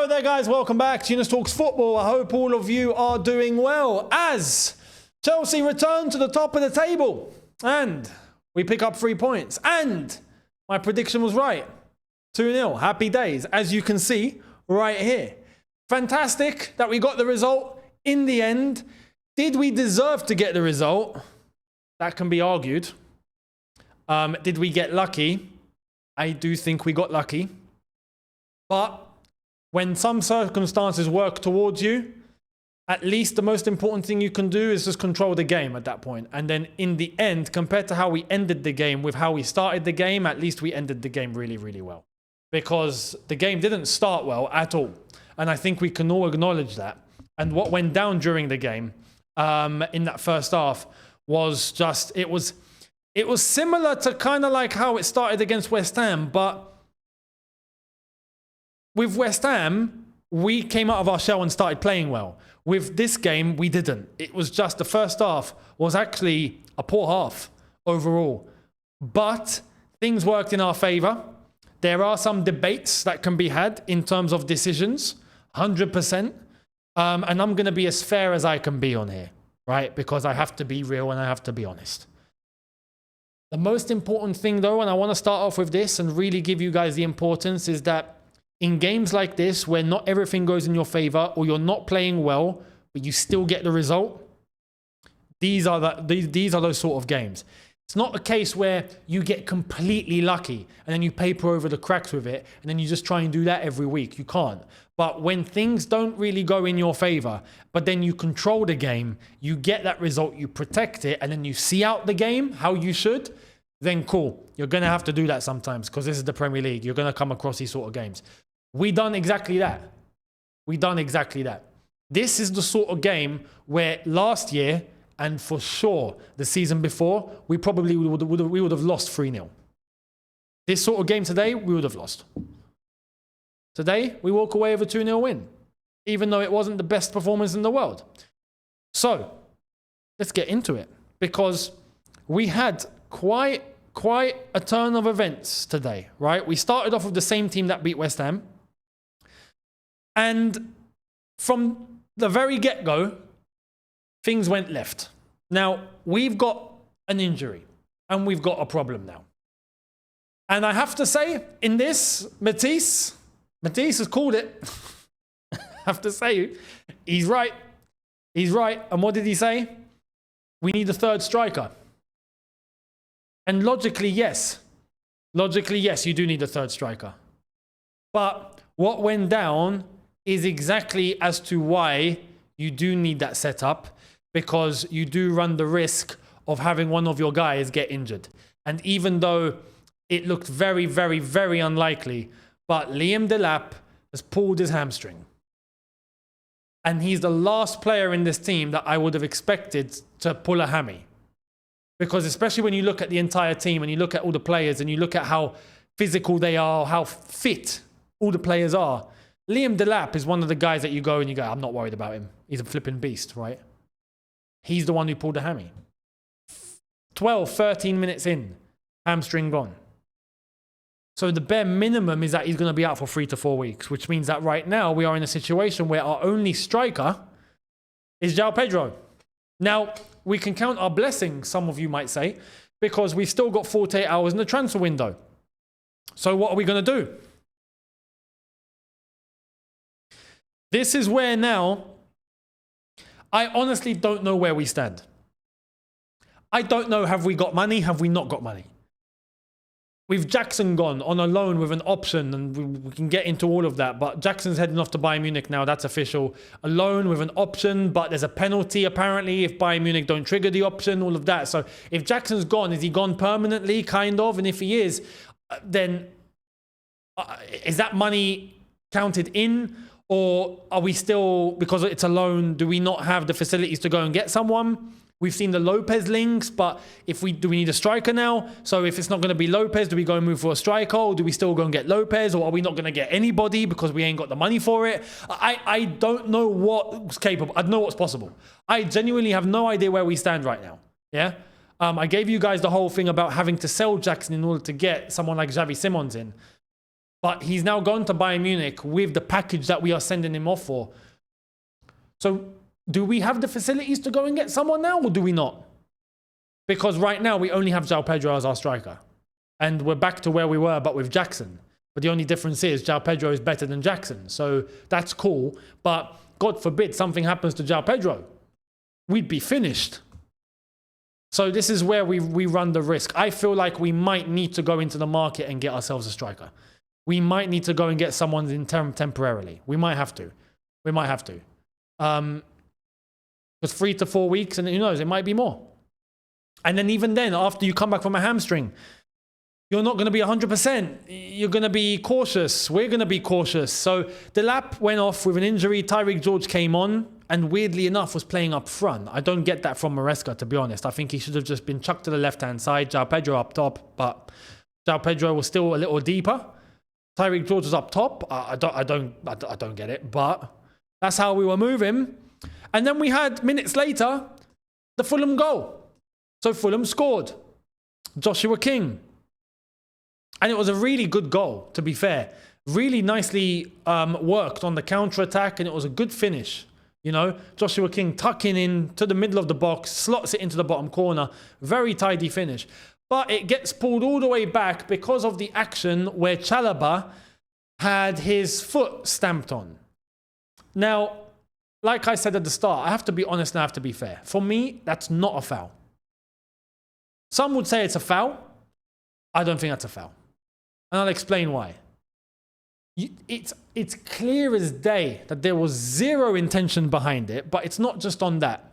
Hello there guys, welcome back to Younes Talks Football. I hope all of you are doing well as Chelsea return to the top of the table and we pick up 3 points and my prediction was right. 2-0, happy days, as you can see right here. Fantastic that we got the result in the end. Did we deserve to get the result? That can be argued. Did we get lucky? I do think we got lucky. But when some circumstances work towards you, at least the most important thing you can do is just control the game at that point. And then in the end, compared to how we ended the game with how we started the game, at least we ended the game really, really well. Because the game didn't start well at all. And I think we can all acknowledge that. And what went down during the game in that first half was just, it was similar to kind of like how it started against West Ham, but with West Ham, we came out of our shell and started playing well. With this game, we didn't. It was just the first half was actually a poor half overall. But things worked in our favour. There are some debates that can be had in terms of decisions, 100%. And I'm going to be as fair as I can be on here, right? Because I have to be real and I have to be honest. The most important thing though, and I want to start off with this and really give you guys the importance, is that in games like this, where not everything goes in your favor or you're not playing well, but you still get the result, these are those sort of games. It's not a case where you get completely lucky and then you paper over the cracks with it and then you just try and do that every week. You can't. But when things don't really go in your favor, but then you control the game, you get that result, you protect it, and then you see out the game how you should, then cool. You're going to have to do that sometimes because this is the Premier League. You're going to come across these sort of games. We done exactly that. We done exactly that. This is the sort of game where last year, and for sure the season before, we probably would have lost 3-0. This sort of game today, we would have lost. Today, we walk away with a 2-0 win, even though it wasn't the best performance in the world. So, let's get into it, because we had quite a turn of events today, right? We started off with the same team that beat West Ham. And from the very get-go, things went left. Now, we've got an injury and we've got a problem now. And I have to say, in this, Matisse has called it. I have to say, he's right. He's right. And what did he say? We need a third striker. And logically, yes. Logically, yes, you do need a third striker. But what went down is exactly as to why you do need that setup, because you do run the risk of having one of your guys get injured. And even though it looked very, very, very unlikely, but Liam Delap has pulled his hamstring. And he's the last player in this team that I would have expected to pull a hammy. Because especially when you look at the entire team and you look at all the players and you look at how physical they are, how fit all the players are, Liam Delap is one of the guys that you go and you go, I'm not worried about him. He's a flipping beast, right? He's the one who pulled the hammy. 12, 13 minutes in, hamstring gone. So the bare minimum is that he's going to be out for 3 to 4 weeks, which means that right now we are in a situation where our only striker is João Pedro. Now, we can count our blessings, some of you might say, because we've still got 48 hours in the transfer window. So what are we going to do? This is where now, I honestly don't know where we stand. I don't know, have we got money? Have we not got money? With Jackson gone on a loan with an option, and we can get into all of that, but Jackson's heading off to Bayern Munich now, that's official. A loan with an option, but there's a penalty apparently if Bayern Munich don't trigger the option, all of that. So if Jackson's gone, is he gone permanently, kind of? And if he is, then is that money counted in? Or are we still, because it's a loan, do we not have the facilities to go and get someone? We've seen the Lopez links, but do we need a striker now? So if it's not going to be Lopez, do we go and move for a striker? Or do we still go and get Lopez? Or are we not going to get anybody because we ain't got the money for it? I don't know what's capable. I don't know what's possible. I genuinely have no idea where we stand right now. Yeah. I gave you guys the whole thing about having to sell Jackson in order to get someone like Xavi Simons in. But he's now gone to Bayern Munich with the package that we are sending him off for. So do we have the facilities to go and get someone now, or do we not? Because right now we only have João Pedro as our striker. And we're back to where we were, but with Jackson. But the only difference is João Pedro is better than Jackson. So that's cool. But God forbid something happens to João Pedro. We'd be finished. So this is where we run the risk. I feel like we might need to go into the market and get ourselves a striker. We might need to go and get someone in temporarily. We might have to. We might have to. With 3 to 4 weeks, and who knows, it might be more. And then even then, after you come back from a hamstring, you're not going to be 100%. You're going to be cautious. We're going to be cautious. So Delap went off with an injury. Tyreek George came on and weirdly enough was playing up front. I don't get that from Maresca, to be honest. I think he should have just been chucked to the left-hand side. João Pedro up top, but João Pedro was still a little deeper. Tyreek George was up top. I don't get it, but that's how we were moving. And then we had, minutes later, the Fulham goal. So Fulham scored. Joshua King. And it was a really good goal, to be fair. Really nicely worked on the counter-attack, and it was a good finish. You know, Joshua King tucking in to the middle of the box, slots it into the bottom corner. Very tidy finish. But it gets pulled all the way back because of the action where Chalobah had his foot stamped on. Now, like I said at the start, I have to be honest and I have to be fair. For me, that's not a foul. Some would say it's a foul. I don't think that's a foul. And I'll explain why. It's clear as day that there was zero intention behind it, but it's not just on that.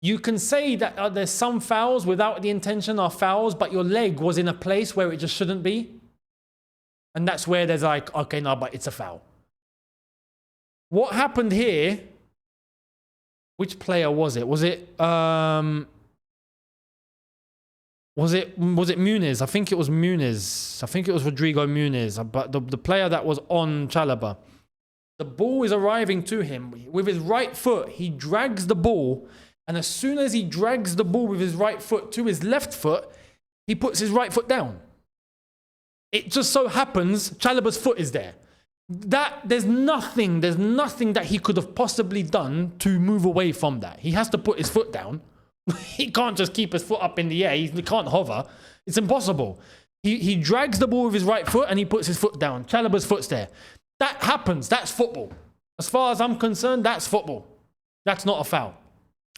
You can say that there's some fouls without the intention are fouls, but your leg was in a place where it just shouldn't be. And that's where there's like, okay, no, but it's a foul. What happened here? Which player was it? Was it Muniz? I think it was Muniz. I think it was Rodrigo Muniz. But the player that was on Chalobah. The ball is arriving to him. With his right foot, he drags the ball. And as soon as he drags the ball with his right foot to his left foot, he puts his right foot down. It just so happens Chalobah's foot is there. There's nothing that he could have possibly done to move away from that. He has to put his foot down. He can't just keep his foot up in the air. He can't hover. It's impossible. He drags the ball with his right foot and he puts his foot down. Chalobah's foot's there. That happens. That's football. As far as I'm concerned, that's football. That's not a foul.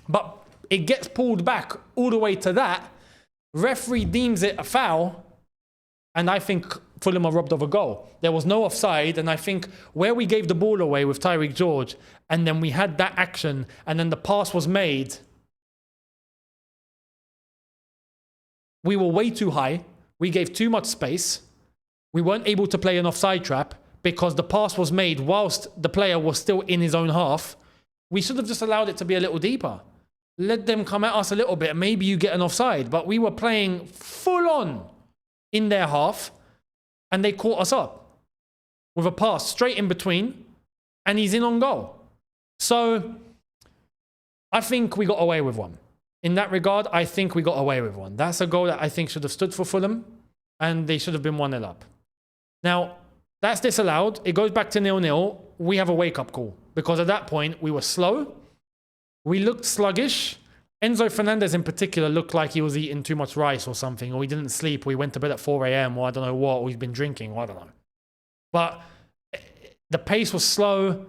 But it gets pulled back all the way to that. Referee deems it a foul. And I think Fulham are robbed of a goal. There was no offside. And I think where we gave the ball away with Tyreek George, and then we had that action, and then the pass was made, we were way too high. We gave too much space. We weren't able to play an offside trap because the pass was made whilst the player was still in his own half. We should have just allowed it to be a little deeper. Let them come at us a little bit. Maybe you get an offside. But we were playing full on in their half and they caught us up with a pass straight in between and he's in on goal. So I think we got away with one. In that regard, I think we got away with one. That's a goal that I think should have stood for Fulham, and they should have been 1-0 up. Now, that's disallowed. It goes back to 0-0. We have a wake-up call, because at that point, we were slow. We looked sluggish. Enzo Fernandez in particular looked like he was eating too much rice or something, or he didn't sleep, or he went to bed at 4 a.m., or I don't know what, or he's been drinking, or I don't know. But the pace was slow.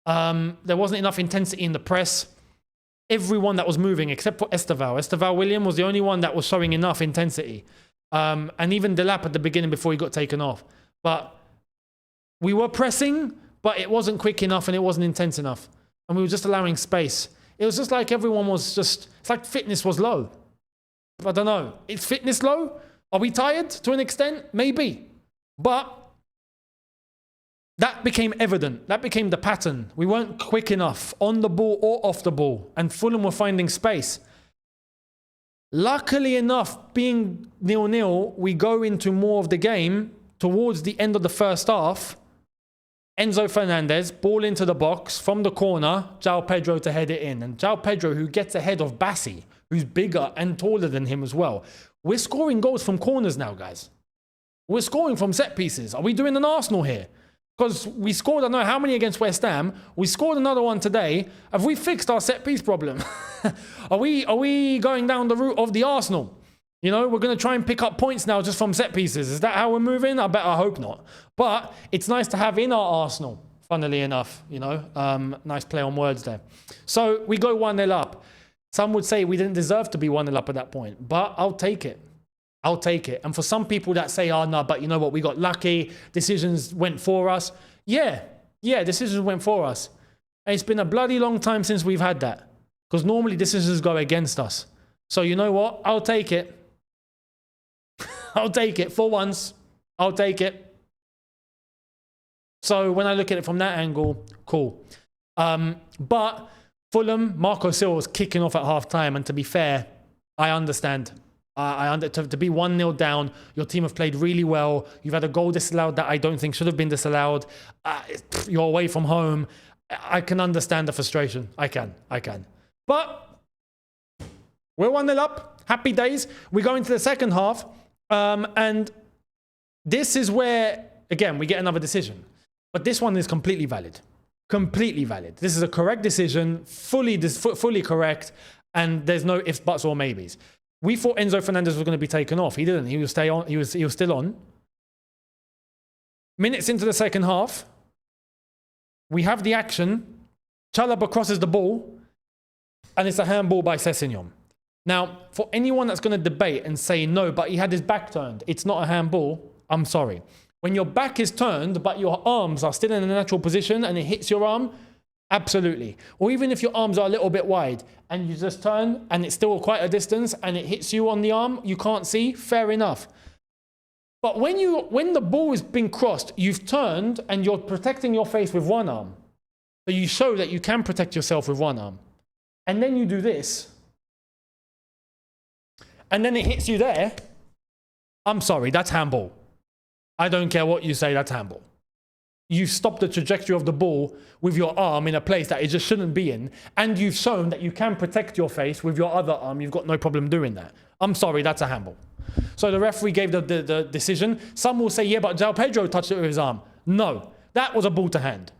There wasn't enough intensity in the press. Everyone that was moving, except for Estevao William was the only one that was showing enough intensity. And even Delap at the beginning before he got taken off. But we were pressing, but it wasn't quick enough and it wasn't intense enough. And we were just allowing space. It was just like everyone was just, it's like fitness was low. I don't know. Is fitness low? Are we tired to an extent? Maybe. But that became evident. That became the pattern. We weren't quick enough on the ball or off the ball. And Fulham were finding space. Luckily enough, being 0-0, we go into more of the game towards the end of the first half. Enzo Fernandez, ball into the box from the corner. João Pedro to head it in. And João Pedro, who gets ahead of Bassi, who's bigger and taller than him as well. We're scoring goals from corners now, guys. We're scoring from set pieces. Are we doing an Arsenal here? Because we scored, I don't know how many against West Ham. We scored another one today. Have we fixed our set piece problem? Are we going down the route of the Arsenal? You know, we're going to try and pick up points now just from set pieces. Is that how we're moving? I hope not. But it's nice to have in our Arsenal, funnily enough. You know, nice play on words there. So we go 1-0 up. Some would say we didn't deserve to be 1-0 up at that point. But I'll take it. I'll take it. And for some people that say, oh, no, but you know what? We got lucky. Decisions went for us. Yeah, decisions went for us. And it's been a bloody long time since we've had that. Because normally decisions go against us. So you know what? I'll take it. I'll take it for once. I'll take it. So when I look at it from that angle, cool. But Fulham, Marco Silva was kicking off at half-time. And to be fair, I understand. To be 1-0 down, your team have played really well. You've had a goal disallowed that I don't think should have been disallowed. You're away from home. I can understand the frustration. I can. But we're 1-0 up. Happy days. We go into the second half. And this is where, again, we get another decision. But this one is completely valid. Completely valid. This is a correct decision, fully correct. And there's no ifs, buts, or maybes. We thought Enzo Fernandez was going to be taken off. He didn't. He was stay on. He was still on. Minutes into the second half, we have the action. Chalobah crosses the ball, and it's a handball by Sessegnon. Now, for anyone that's going to debate and say no, but he had his back turned, it's not a handball. I'm sorry. When your back is turned, but your arms are still in a natural position and it hits your arm, absolutely. Or even if your arms are a little bit wide and you just turn and it's still quite a distance and it hits you on the arm, you can't see, fair enough. But when the ball is being crossed, you've turned and you're protecting your face with one arm. So you show that you can protect yourself with one arm. And then you do this. And then it hits you there. I'm sorry, that's handball. I don't care what you say, that's handball. You've stopped the trajectory of the ball with your arm in a place that it just shouldn't be in. And you've shown that you can protect your face with your other arm. You've got no problem doing that. I'm sorry, that's a handball. So the referee gave the decision. Some will say, yeah, but João Pedro touched it with his arm. No, that was a ball to hand.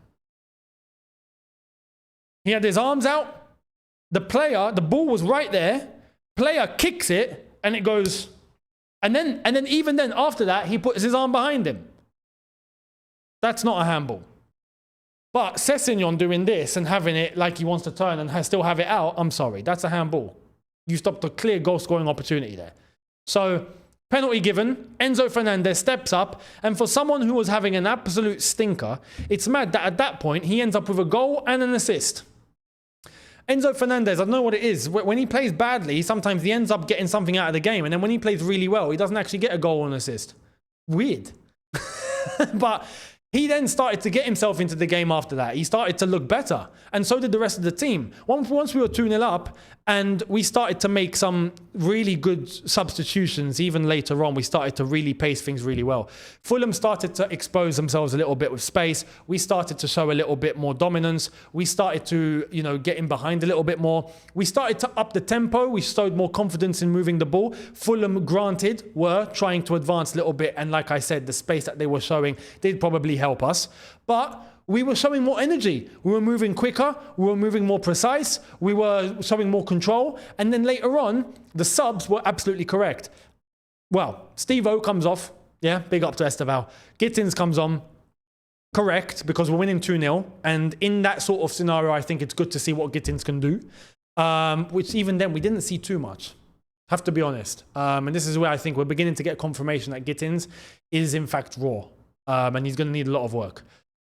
He had his arms out. The ball was right there. Player kicks it and it goes. And then even then, after that, he puts his arm behind him. That's not a handball. But Sessegnon doing this and having it like he wants to turn and still have it out, I'm sorry, that's a handball. You stopped a clear goal-scoring opportunity there. So, penalty given, Enzo Fernandez steps up, and for someone who was having an absolute stinker, it's mad that at that point, he ends up with a goal and an assist. Enzo Fernandez, I don't know what it is. When he plays badly, sometimes he ends up getting something out of the game, and then when he plays really well, he doesn't actually get a goal or an assist. Weird. But he then started to get himself into the game after that. He started to look better. And so did the rest of the team. Once we were 2-0 up and we started to make some really good substitutions, even later on, we started to really pace things really well. Fulham started to expose themselves a little bit with space. We started to show a little bit more dominance. We started to, get in behind a little bit more. We started to up the tempo. We showed more confidence in moving the ball. Fulham, granted, were trying to advance a little bit. And like I said, the space that they were showing did probably help us. But we were showing more energy. We were moving quicker. We were moving more precise. We were showing more control. And then later on, the subs were absolutely correct. Well, Steve-O comes off. Yeah, big up to Esteval. Gittins comes on. Correct, because we're winning 2-0. And in that sort of scenario, I think it's good to see what Gittins can do. Which even then, we didn't see too much. Have to be honest. And this is where I think we're beginning to get confirmation that Gittins is in fact raw. And he's going to need a lot of work.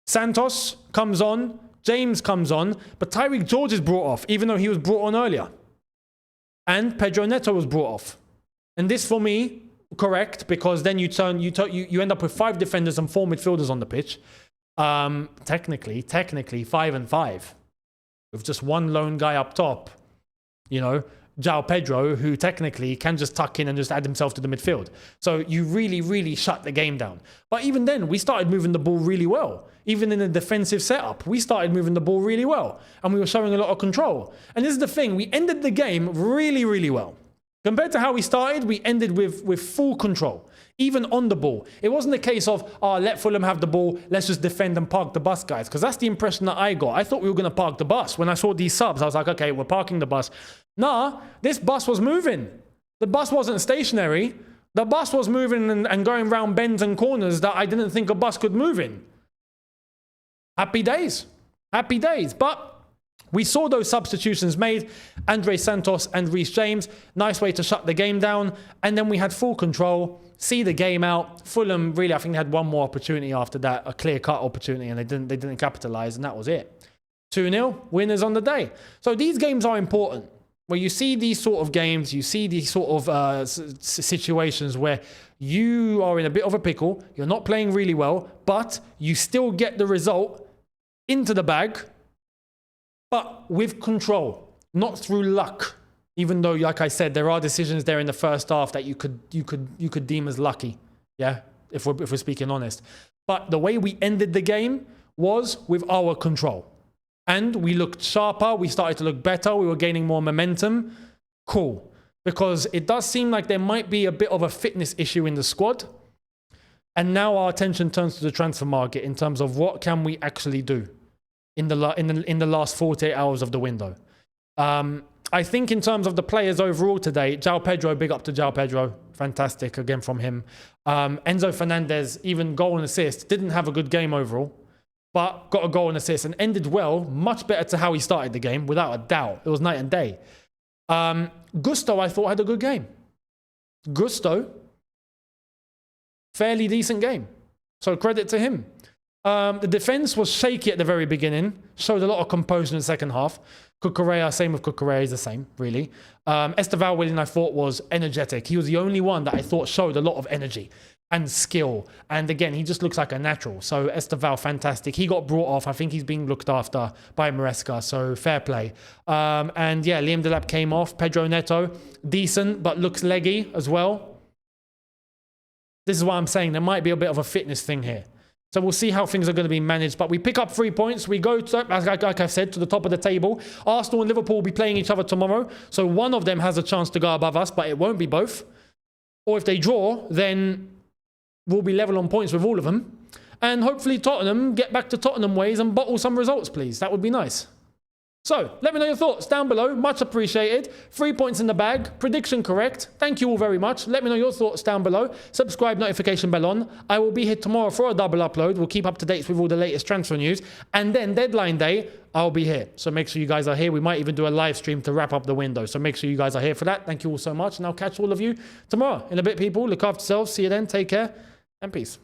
Santos comes on, James comes on, but Tyreek George is brought off, even though he was brought on earlier. And Pedro Neto was brought off. And this, for me, correct, because then you end up with 5 defenders and 4 midfielders on the pitch. Technically 5 and 5. With just one lone guy up top, João Pedro, who technically can just tuck in and just add himself to the midfield. So you really, really shut the game down. But even then, we started moving the ball really well. Even in a defensive setup, we started moving the ball really well. And we were showing a lot of control. And this is the thing, we ended the game really, really well. Compared to how we started, we ended with full control, even on the ball. It wasn't a case of, let Fulham have the ball, let's just defend and park the bus, guys, because that's the impression that I got. I thought we were going to park the bus. When I saw these subs, I was like, okay, we're parking the bus. Nah, this bus was moving. The bus wasn't stationary. The bus was moving and going round bends and corners that I didn't think a bus could move in. Happy days. Happy days. But we saw those substitutions made. Andre Santos and Reece James. Nice way to shut the game down. And then we had full control. See the game out. Fulham, really, I think they had one more opportunity after that. A clear-cut opportunity. And they didn't capitalize. And that was it. 2-0. Winners on the day. So these games are important. Where you see these sort of games. You see these sort of situations where you are in a bit of a pickle. You're not playing really well. But you still get the result into the bag, but with control, not through luck. Even though, like I said, there are decisions there in the first half that you could deem as lucky. Yeah, if we're speaking honest. But the way we ended the game was with our control, and we looked sharper. We started to look better. We were gaining more momentum. Cool, because it does seem like there might be a bit of a fitness issue in the squad. And now our attention turns to the transfer market in terms of what can we actually do in the last 48 hours of the window. I think in terms of the players overall today, João Pedro, big up to João Pedro. Fantastic again from him. Enzo Fernandez, even goal and assist, didn't have a good game overall, but got a goal and assist and ended well, much better to how he started the game, without a doubt. It was night and day. Gusto, I thought, had a good game. Gusto, fairly decent game. So credit to him. The defense was shaky at the very beginning, showed a lot of composure in the second half. Cucurella, same with Cucurella, is the same, really. Esteval Willian, I thought, was energetic. He was the only one that I thought showed a lot of energy and skill. And again, he just looks like a natural. So Esteval, fantastic. He got brought off. I think he's being looked after by Maresca, so fair play. And yeah, Liam Delap came off. Pedro Neto, decent, but looks leggy as well. This is what I'm saying. There might be a bit of a fitness thing here. So we'll see how things are going to be managed. But we pick up 3 points. We go, to, like I've said, to the top of the table. Arsenal and Liverpool will be playing each other tomorrow. So one of them has a chance to go above us, but it won't be both. Or if they draw, then we'll be level on points with all of them. And hopefully Tottenham get back to Tottenham ways and bottle some results, please. That would be nice. So, let me know your thoughts down below. Much appreciated. 3 points in the bag. Prediction correct. Thank you all very much. Let me know your thoughts down below. Subscribe, notification bell on. I will be here tomorrow for a double upload. We'll keep up to date with all the latest transfer news. And then deadline day, I'll be here. So make sure you guys are here. We might even do a live stream to wrap up the window. So make sure you guys are here for that. Thank you all so much. And I'll catch all of you tomorrow. In a bit, people. Look after yourselves. See you then. Take care. And peace.